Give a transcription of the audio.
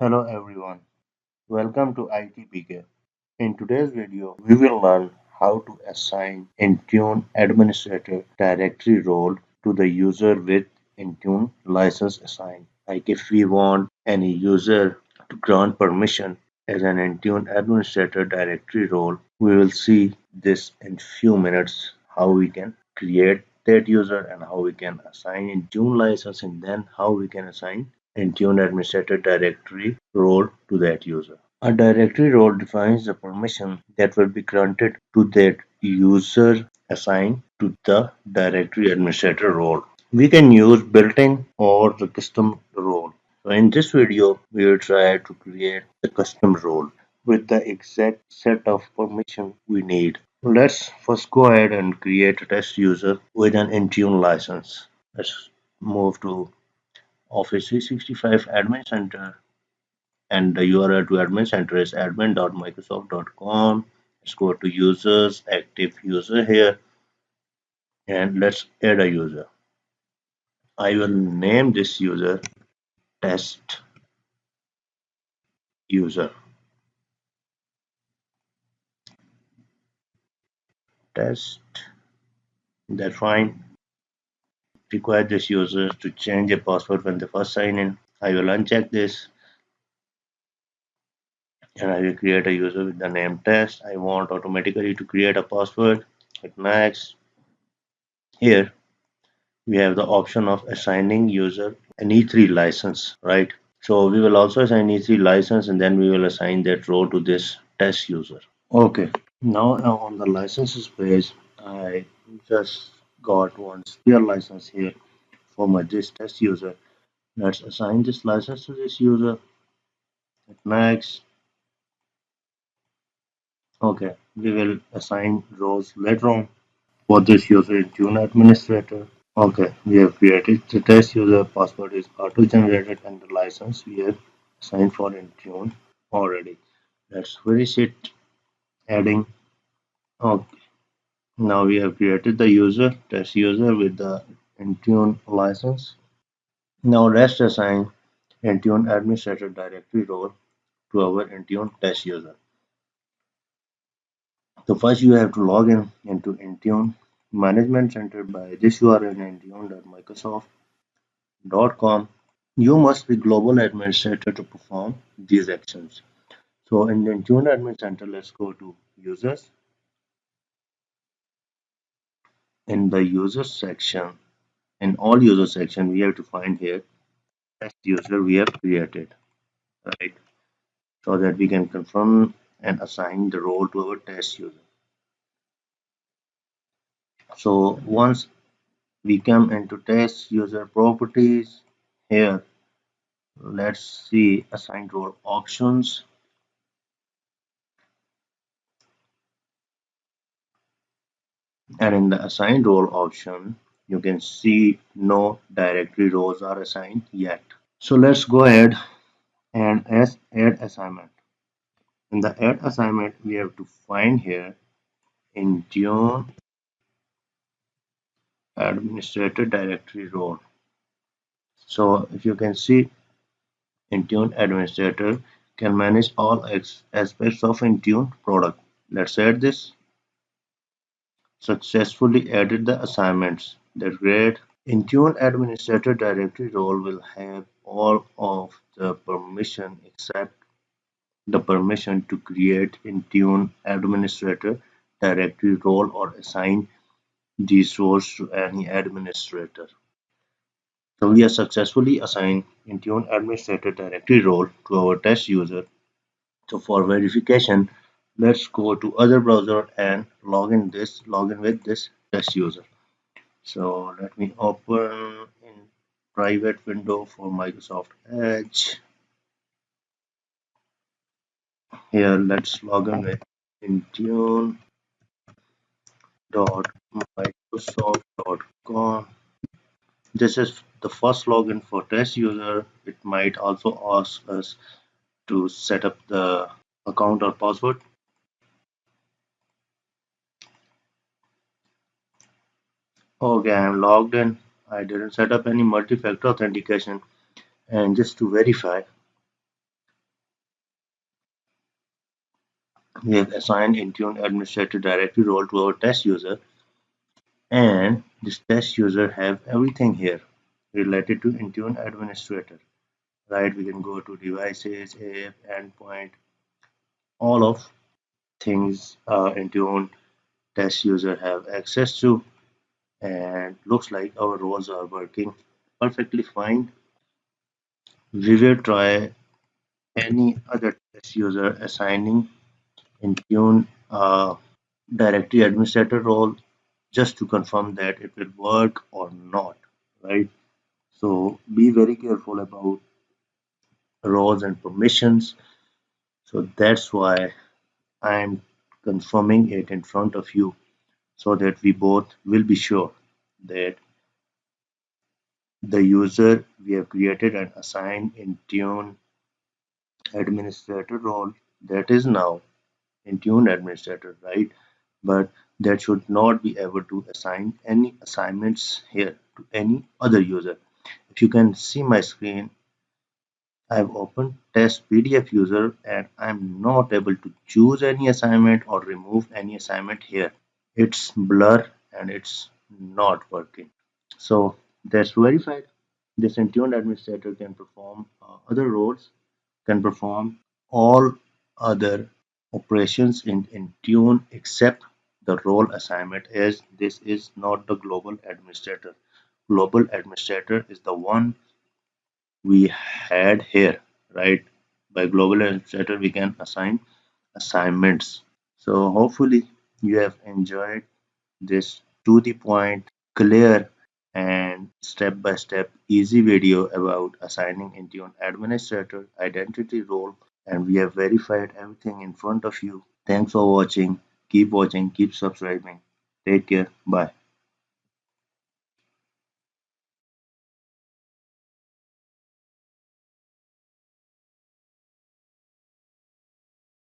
Hello everyone, welcome to ITPK. In today's video, we will learn how to assign Intune Administrator Directory role to the user with Intune license assigned. Like if we want any user to grant permission as an Intune Administrator Directory role, we will see this in few minutes how we can create that user and how we can assign Intune license and then how we can assign Intune Administrator Directory role to that user. A directory role defines the permission that will be granted to that user assigned to the directory administrator role. We can use built-in or the custom role. So in this video, we will try to create the custom role with the exact set of permission we need. Let's first go ahead and create a test user with an Intune license. Let's move to Office 365 Admin Center and the URL to admin center is admin.microsoft.com. Let's go to users, active user here, and let's add a user. I will name this user test user. Test, that's fine. Require this user to change a password when they first sign in. I will uncheck this and I will create a user with the name test. I want automatically to create a password. Hit next. Here we have the option of assigning user an E3 license, right? So we will also assign E3 license and then we will assign that role to this test user. Okay, now on the licenses page, I just got one spare license here for my this test user. Let's assign this license to this user. Hit next. Okay, we will assign roles later on for this user in Intune Administrator. Okay, we have created the test user password is auto-generated and the license we have assigned for Intune already. Let's finish it adding. Okay, now we have created the user, test user with the Intune license. Now let's assign Intune Administrator Directory role to our Intune test user. So first you have to log in into Intune Management Center by this URL intune.microsoft.com. You must be global administrator to perform these actions. So in the Intune Admin Center, let's go to users. In the user section, in all user section, we have to find here test user we have created, right? So that we can confirm and assign the role to our test user. So once we come into test user properties, here let's see assigned role options. And in the assigned role option, you can see no directory roles are assigned yet. So let's go ahead and add assignment. In the add assignment, we have to find here Intune Administrator Directory role. So if you can see, Intune Administrator can manage all aspects of Intune product. Let's add this. Successfully added the assignments. That's great. Intune Administrator Directory role will have all of the permission except the permission to create Intune Administrator Directory role or assign these roles to any administrator. So we have successfully assigned Intune Administrator Directory role to our test user. So for verification, let's go to other browser and log in with this test user. So let me open in private window for Microsoft Edge. Here let's log in with intune.microsoft.com. This is the first login for test user. It might also ask us to set up the account or password. Okay, I'm logged in. I didn't set up any multi-factor authentication. And just to verify, We have assigned Intune Administrator Directory role to our test user, and this test user have everything here related to Intune Administrator. Right, we can go to devices, app, endpoint, all of things Intune test user have access to, and looks like our roles are working perfectly fine. We will try any other test user assigning Intune directory administrator role just to confirm that it will work or not, right? So be very careful about roles and permissions. So that's why I'm confirming it in front of you so that we both will be sure that the user we have created and assigned in Tune administrator role, that is now in Tune administrator, right? But that should not be able to assign any assignments here to any other user. If you can see my screen, I've opened test PDF user and I'm not able to choose any assignment or remove any assignment here. It's blur and it's not working. So that's verified. This Intune administrator can perform other roles, can perform all other operations in Intune except the role assignment, as this is not the global administrator. Global administrator is the one we had here, right? By global administrator, we can assign assignments. So hopefully you have enjoyed this to the point, clear, and step by step easy video about assigning Intune administrator identity role, and we have verified everything in front of you. Thanks for watching. Keep watching, keep subscribing. Take care. Bye.